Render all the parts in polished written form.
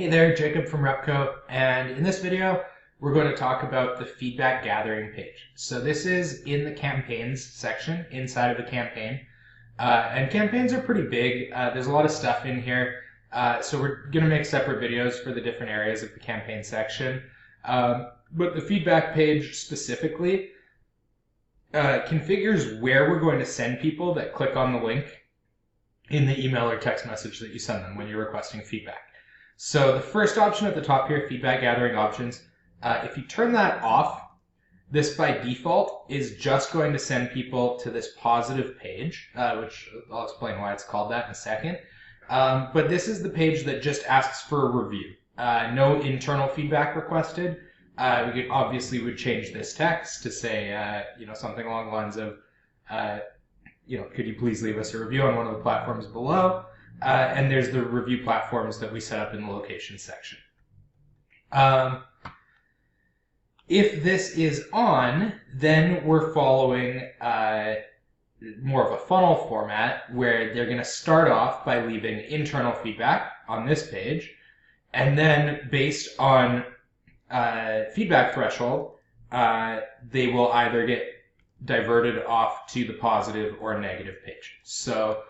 Hey there, Jacob from Repco, and in this video we're going to talk about the feedback gathering page. So this is in the campaigns section inside of the campaign, and campaigns are pretty big. There's a lot of stuff in here, so we're going to make separate videos for the different areas of the campaign section. But the feedback page specifically configures where we're going to send people that click on the link in the email or text message that you send them when you're requesting feedback. So the first option at the top here, feedback gathering options, if you turn that off, this by default is just going to send people to this positive page, which I'll explain why it's called that in a second. But this is the page that just asks for a review. No internal feedback requested. We could obviously would change this text to say, something along the lines of, could you please leave us a review on one of the platforms below? And there's the review platforms that we set up in the location section. If this is on, then we're following more of a funnel format where they're going to start off by leaving internal feedback on this page, and then based on feedback threshold, they will either get diverted off to the positive or negative page. So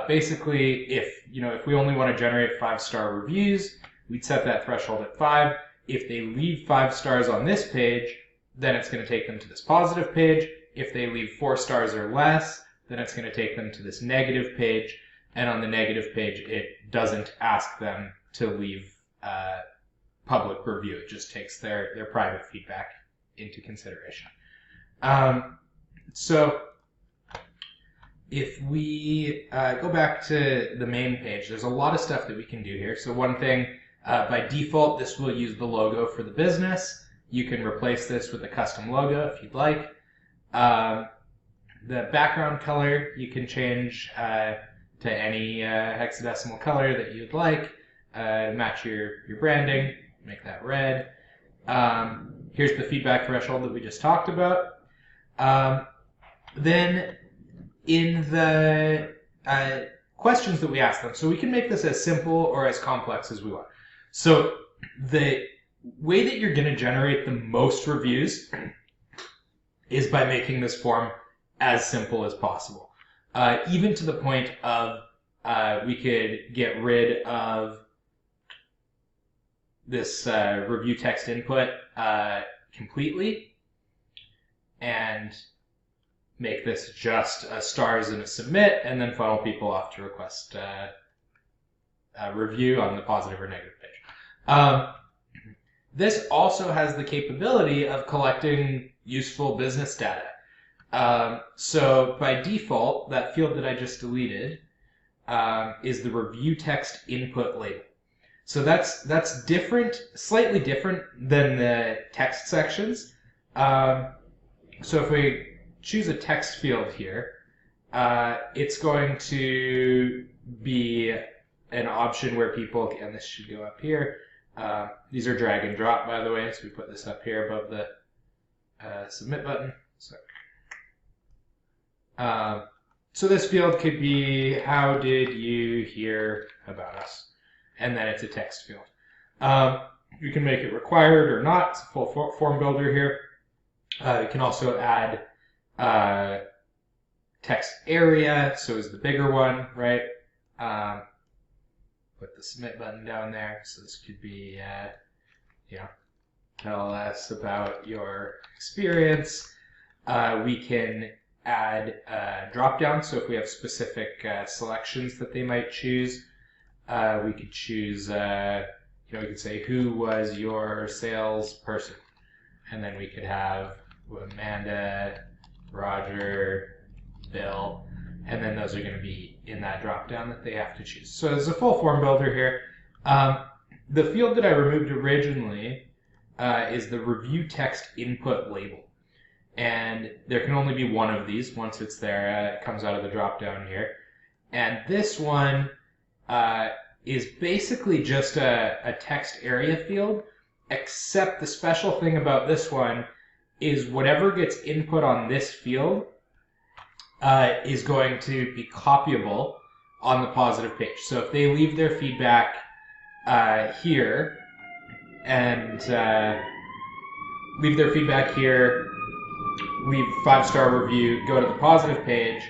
basically, if we only want to generate 5-star reviews, we'd set that threshold at 5. If they leave 5 stars on this page, then it's going to take them to this positive page. If they leave 4 stars or less, then it's going to take them to this negative page. And on the negative page, it doesn't ask them to leave public review. It just takes their private feedback into consideration. So if we go back to the main page, there's a lot of stuff that we can do here. So one thing, by default, this will use the logo for the business. You can replace this with a custom logo if you'd like. The background color you can change to any hexadecimal color that you'd like to match your branding. Make that red. Here's the feedback threshold that we just talked about. Then in the questions that we ask them, so we can make this as simple or as complex as we want. So the way that you're going to generate the most reviews is by making this form as simple as possible. Even to the point of we could get rid of this review text input completely and make this just stars and a submit, and then funnel people off to request a review on the positive or negative page. This also has the capability of collecting useful business data. So by default, that field that I just deleted is the review text input label. So that's different, slightly different than the text sections. So if we choose a text field here, it's going to be an option where people, and this should go up here. These are drag and drop, by the way, so we put this up here above the submit button. So this field could be, how did you hear about us? And then it's a text field. You can make it required or not. It's a full form builder here. You can also add text area, so is the bigger one, right? Put the submit button down there. So this could be, tell us about your experience. We can add a drop down. So if we have specific selections that they might choose, we could choose, we could say, who was your salesperson? And then we could have Amanda, Roger, Bill, and then those are going to be in that drop down that they have to choose. So there's a full form builder here. The field that I removed originally is the review text input label. And there can only be one of these. Once it's there, it comes out of the drop down here. And this one is basically just a text area field, except the special thing about this one is whatever gets input on this field is going to be copyable on the positive page. So if they leave their feedback here and leave their feedback here, leave 5-star review, go to the positive page,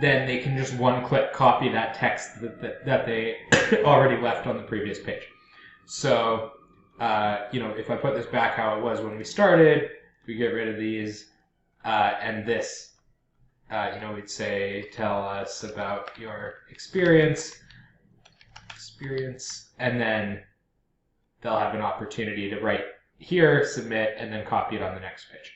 then they can just one-click copy that text that they already left on the previous page. So, if I put this back how it was when we started, we get rid of these, and this, we'd say, tell us about your experience, and then they'll have an opportunity to write here, submit, and then copy it on the next page.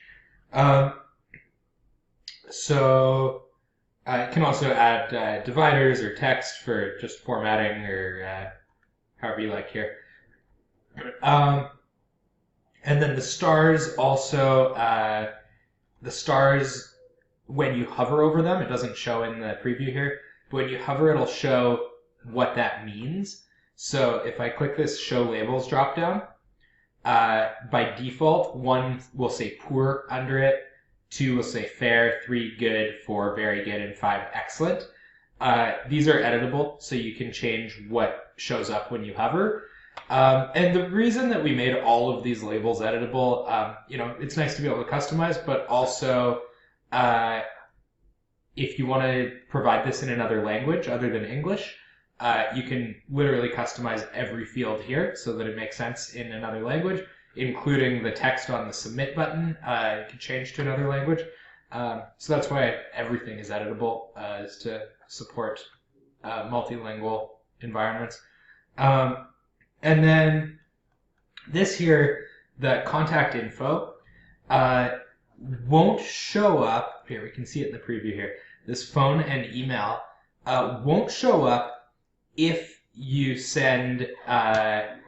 You can also add dividers or text for just formatting or however you like here. And then the stars also, when you hover over them, it doesn't show in the preview here, but when you hover, it'll show what that means. So if I click this Show Labels dropdown, by default, 1 will say poor under it, 2 will say fair, 3 good, 4 very good, and 5 excellent. These are editable, so you can change what shows up when you hover. And the reason that we made all of these labels editable, it's nice to be able to customize, but also if you want to provide this in another language other than English, you can literally customize every field here so that it makes sense in another language, including the text on the submit button. You can change to another language. So that's why everything is editable, is to support multilingual environments. And then this here, the contact info, won't show up. Here, we can see it in the preview here. This phone and email won't show up if you send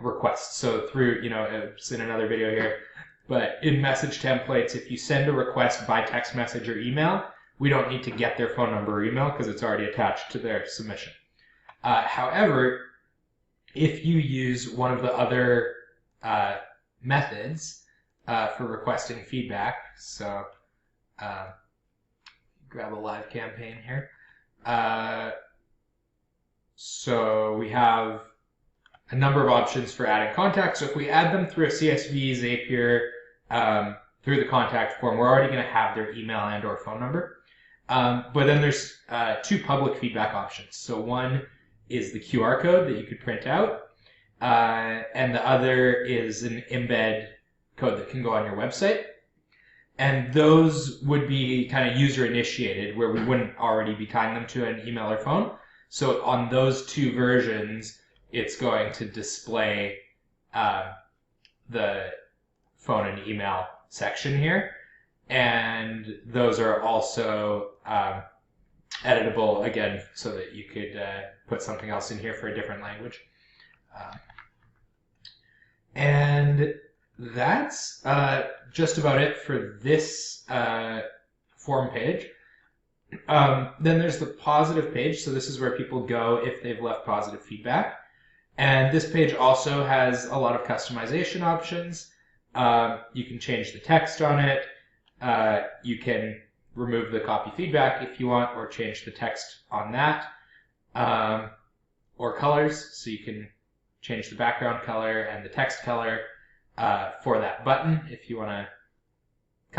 requests. So through, it's in another video here, but in message templates, if you send a request by text message or email, we don't need to get their phone number or email because it's already attached to their submission. However, if you use one of the other methods for requesting feedback, so grab a live campaign here. So we have a number of options for adding contacts. So if we add them through a CSV, Zapier, through the contact form, we're already going to have their email and or phone number. But then there's 2 public feedback options. So one is the QR code that you could print out, and the other is an embed code that can go on your website. And those would be kind of user initiated, where we wouldn't already be tying them to an email or phone. So on those 2 versions, it's going to display the phone and email section here. And those are also editable, again, so that you could put something else in here for a different language. And that's just about it for this form page. Then there's the positive page. So this is where people go if they've left positive feedback. And this page also has a lot of customization options. You can change the text on it. You can remove the copy feedback if you want, or change the text on that. Or colors, so you can change the background color and the text color for that button if you want to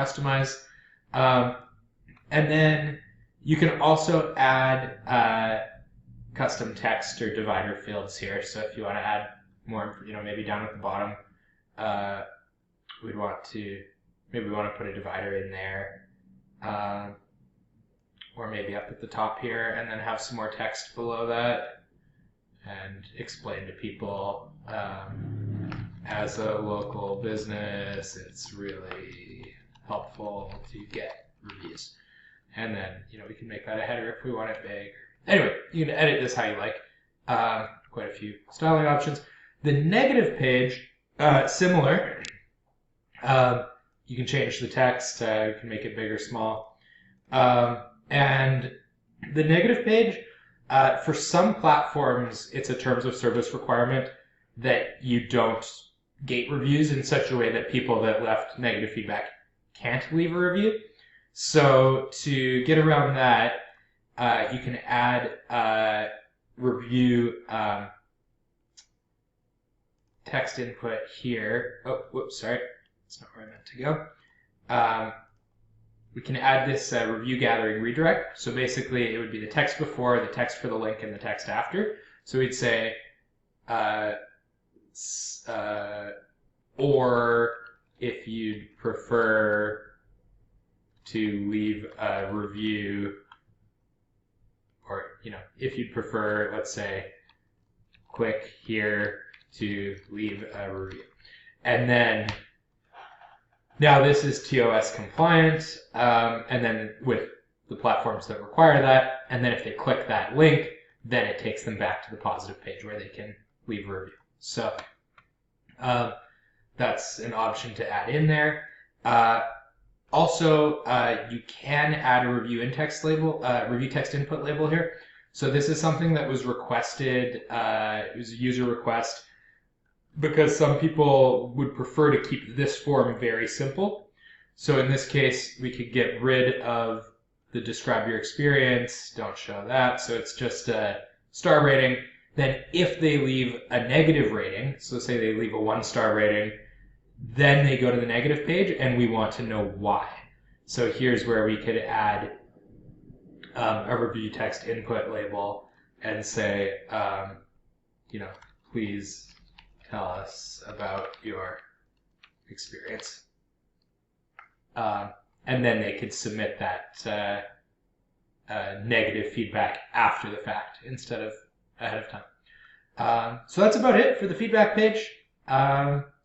customize. And then you can also add custom text or divider fields here. So if you want to add more, maybe down at the bottom, maybe we want to put a divider in there, or maybe up at the top here, and then have some more text below that, and explain to people, as a local business, it's really helpful to get reviews. And then, we can make that a header if we want it big. Anyway, you can edit this how you like. Quite a few styling options. The negative page, similar. You can change the text. You can make it big or small. And the negative page, for some platforms, it's a terms of service requirement that you don't gate reviews in such a way that people that left negative feedback can't leave a review. So to get around that, you can add review text input here. Oh, whoops, sorry. That's not where I meant to go. We can add this review gathering redirect. So basically, it would be the text before, the text for the link, and the text after. So we'd say, or if you'd prefer to leave a review, or if you'd prefer, let's say, click here to leave a review. And then now this is TOS compliant, and then with the platforms that require that, and then if they click that link, then it takes them back to the positive page where they can leave a review. So that's an option to add in there. Also, you can add a review text input label here. So this is something that was requested. It was a user request because some people would prefer to keep this form very simple. So in this case, we could get rid of the describe your experience, don't show that. So it's just a star rating. Then if they leave a negative rating, so say they leave a 1-star rating, then they go to the negative page and we want to know why. So here's where we could add a review text input label and say, please tell us about your experience. And then they could submit that negative feedback after the fact instead of ahead of time. So that's about it for the feedback page.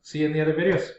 See you in the other videos.